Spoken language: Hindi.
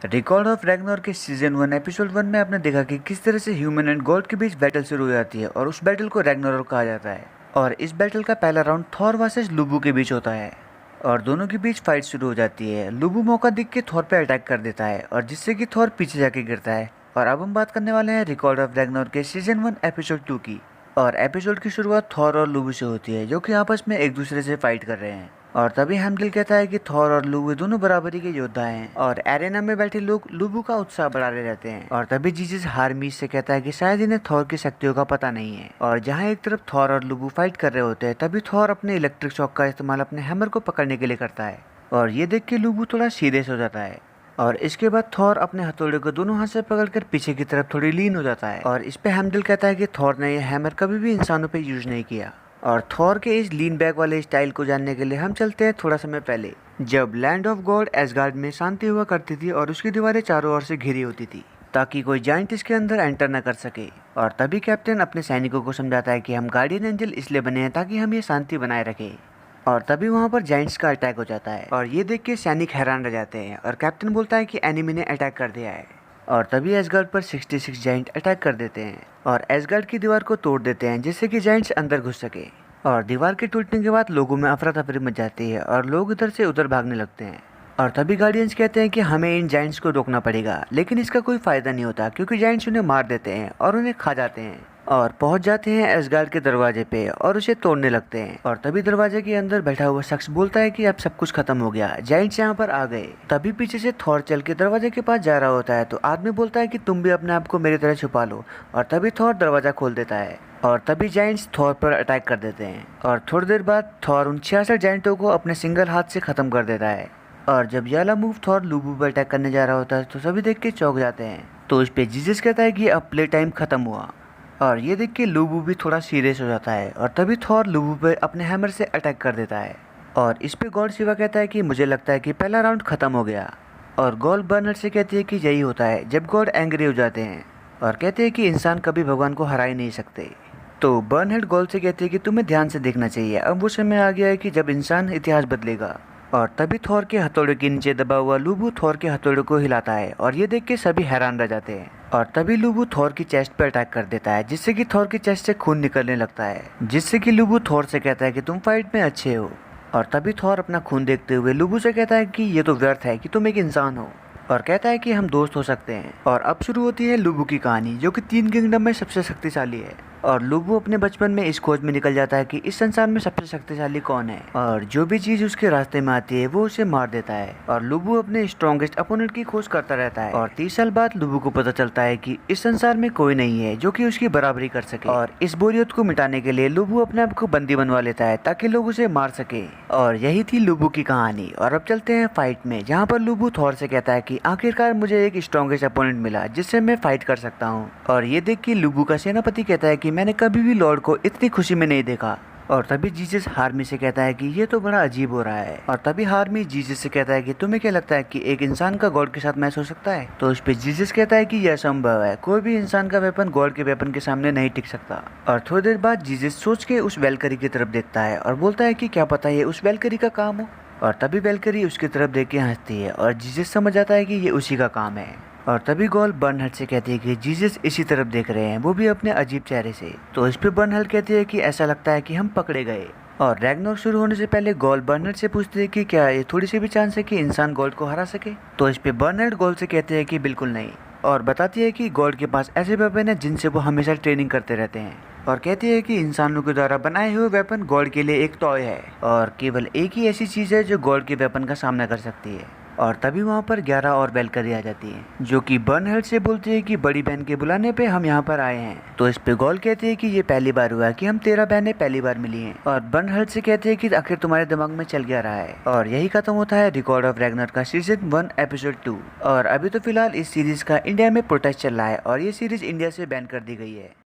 रिकॉर्ड ऑफ रैग्नारोक के सीजन 1 एपिसोड 1 में आपने देखा कि किस तरह से ह्यूमन एंड गॉड के बीच बैटल शुरू हो जाती है और उस बैटल को रैग्नारोक कहा जाता है। और इस बैटल का पहला राउंड थॉर वर्सेस लुबू के बीच होता है और दोनों के बीच फाइट शुरू हो जाती है। लुबू मौका देख के थॉर पे अटैक कर देता है और जिससे कि थॉर पीछे जाके गिरता है। और अब हम बात करने वाले हैं रिकॉर्ड ऑफ रैग्नारोक के सीजन 1 एपिसोड 2 की। और एपिसोड की शुरुआत थॉर और लुबू से होती है जो कि आपस में एक दूसरे से फाइट कर रहे हैं। और तभी हेमडल कहता है कि थॉर और लुबू दोनों बराबरी के योद्धा हैं और एरेना में बैठे लोग लुबू का उत्साह बढ़ा रहे रहते हैं। और तभी जीसस हारमीस से कहता है कि शायद इन्हें थॉर की शक्तियों का पता नहीं है। और जहाँ एक तरफ थॉर और लुबू फाइट कर रहे होते हैं तभी थॉर अपने इलेक्ट्रिक शॉक का इस्तेमाल अपने हैमर को पकड़ने के लिए करता है और ये देख के लुबू थोड़ा सीरियस हो जाता है। और इसके बाद थॉर अपने हथौड़े को दोनों हाथ से पकड़कर पीछे की तरफ थोड़ी लीन हो जाता है। और इस पे हेमडल कहता है कि थॉर ने यह हैमर कभी भी इंसानों पे यूज नहीं किया। और थॉर के इस लीन बैक वाले स्टाइल को जानने के लिए हम चलते हैं थोड़ा समय पहले, जब लैंड ऑफ गॉड एसगार्ड में शांति हुआ करती थी और उसकी दीवारें चारों ओर से घिरी होती थी ताकि कोई जाइंट इसके अंदर एंटर न कर सके। और तभी कैप्टन अपने सैनिकों को समझाता है कि हम गार्डियन एंजल इसलिए बने हैं ताकि हम ये शांति बनाए रखें। और तभी वहाँ पर जाइंट्स का अटैक हो जाता है और ये देख के सैनिक हैरान रह जाते हैं और कैप्टन बोलता है कि एनिमी ने अटैक कर दिया है। और तभी एसगार्ड पर 66 जाइंट अटैक कर देते हैं और एसगार्ड की दीवार को तोड़ देते हैं जिससे कि जाइंट्स अंदर घुस सके। और दीवार के टूटने के बाद लोगों में अफरा तफरी मच जाती है और लोग इधर से उधर भागने लगते हैं। और तभी गार्डियंस कहते हैं कि हमें इन जाइंट्स को रोकना पड़ेगा, लेकिन इसका कोई फायदा नहीं होता क्योंकि जाइंट्स उन्हें मार देते हैं और उन्हें खा जाते हैं और पहुंच जाते हैं एसगार्ड के दरवाजे पे और उसे तोड़ने लगते हैं। और तभी दरवाजे के अंदर बैठा हुआ शख्स बोलता है कि अब सब कुछ खत्म हो गया, जाइंट्स यहाँ पर आ गए। तभी पीछे से थॉर चल के दरवाजे के पास जा रहा होता है तो आदमी बोलता है कि तुम भी अपने आप को मेरी तरह छुपा लो। और तभी थॉर दरवाजा खोल देता है और तभी जाइंट्स थॉर पर अटैक कर देते हैं। और थोड़ी देर बाद थॉर उन 66 जाइंटों को अपने सिंगल हाथ से खत्म कर देता है। और जब याला मूव थॉर लुबू पर अटैक करने जा रहा होता है तो सभी देख के चौंक जाते हैं। तो इस पे जीसस कहता है कि अब प्ले टाइम खत्म हुआ। और ये देख के लुबू भी थोड़ा सीरियस हो जाता है और तभी थॉर लुबू पे अपने हैमर से अटैक कर देता है। और इस पे गॉड शिवा कहता है कि मुझे लगता है कि पहला राउंड खत्म हो गया। और गॉड बर्नर से कहती है कि यही होता है जब गॉड एंग्री हो जाते हैं और कहते हैं कि इंसान कभी भगवान को हरा ही नहीं सकते। तो बर्नहेड गॉड से कहती है कि तुम्हें ध्यान से देखना चाहिए, अब वो समय आ गया है कि जब इंसान इतिहास बदलेगा। और तभी थॉर के हथौड़े के नीचे दबा हुआ लुबू थॉर के हथौड़े को हिलाता है और ये देख के सभी हैरान रह जाते हैं। और तभी लुबू थॉर की चेस्ट पर अटैक कर देता है जिससे कि थॉर की चेस्ट से खून निकलने लगता है, जिससे कि लुबू थॉर से कहता है कि तुम फाइट में अच्छे हो। और तभी थॉर अपना खून देखते हुए लुबू से कहता है कि ये तो व्यर्थ है कि तुम एक इंसान हो और कहता है कि हम दोस्त हो सकते हैं। और अब शुरू होती है लुबू की कहानी जो कि 3 किंगडम में सबसे शक्तिशाली है। और लुबू अपने बचपन में इस खोज में निकल जाता है कि इस संसार में सबसे शक्तिशाली कौन है और जो भी चीज उसके रास्ते में आती है वो उसे मार देता है। और लुबू अपने स्ट्रॉन्गेस्ट अपोनेंट की खोज करता रहता है और 30 साल बाद लुबू को पता चलता है कि इस संसार में कोई नहीं है जो कि उसकी बराबरी कर सके। और इस बोरियत को मिटाने के लिए लुबू अपने आप को बंदी बनवा लेता है ताकि लोग उसे मार सके। और यही थी लुबू की कहानी। और अब चलते हैं फाइट में, जहाँ पर लुबू थॉर से कहता है कि आखिरकार मुझे एक स्ट्रॉन्गेस्ट अपोनेंट मिला जिससे मैं फाइट कर सकता हूँ। और ये देख के लुबू का सेनापति कहता है कि मैंने कभी भी लॉर्ड को इतनी खुशी में नहीं देखा। और तभी जीसस हारमी से कहता है कि ये तो बड़ा अजीब हो रहा है। और तभी हारमी जीसस से कहता है कि तुम्हें क्या लगता है कि एक इंसान का गॉड के साथ मैच हो सकता है? तो इस पे जीसस कहता है कि यह असंभव है, कोई भी इंसान का वेपन गॉड के वेपन के सामने नहीं टिक सकता। और थोड़ी देर बाद जीसस सोच के उस वेलकरी की तरफ देखता है और बोलता है कि क्या पता ये उस वेलकरी का काम हो। और तभी वेलकरी उसकी तरफ देख के हंसती है और जीसस समझ जाता है कि ये उसी का काम है। और तभी गॉल बर्नहेड से कहती है कि जीसस इसी तरफ देख रहे हैं, वो भी अपने अजीब चेहरे से। तो इस पे बर्नहेड कहती है कि ऐसा लगता है कि हम पकड़े गए। और रैग्नारोक शुरू होने से पहले गॉल बर्नहेड से पूछते हैं कि क्या ये थोड़ी सी भी चांस है कि इंसान गॉड को हरा सके? तो इस पे बर्नहेड गॉल से कहते हैं कि बिल्कुल नहीं, और बताती है कि गॉड के पास ऐसे वेपन है जिनसे वो हमेशा ट्रेनिंग करते रहते हैं। और कहती है कि इंसानों के द्वारा बनाए हुए वेपन गॉड के लिए एक टॉय है और केवल एक ही ऐसी चीज है जो गॉड के वेपन का सामना कर सकती है। और तभी वहाँ पर 11 और वेलकरी आ जाती है जो कि बर्नहेड से बोलती है कि बड़ी बहन के बुलाने पे हम यहाँ पर आए हैं। तो इस पे गॉल कहती है कि ये पहली बार हुआ है कि हम 13 बहनें पहली बार मिली हैं। और बर्नहेड से कहते हैं कि आखिर तुम्हारे दिमाग में चल गया रहा है। और यही खत्म होता है रिकॉर्ड ऑफ रैग्नारोक का सीजन 1 एपिसोड 2। और अभी तो फिलहाल इस सीरीज का इंडिया में प्रोटेस्ट चल रहा है और ये सीरीज इंडिया से बैन कर दी गई है।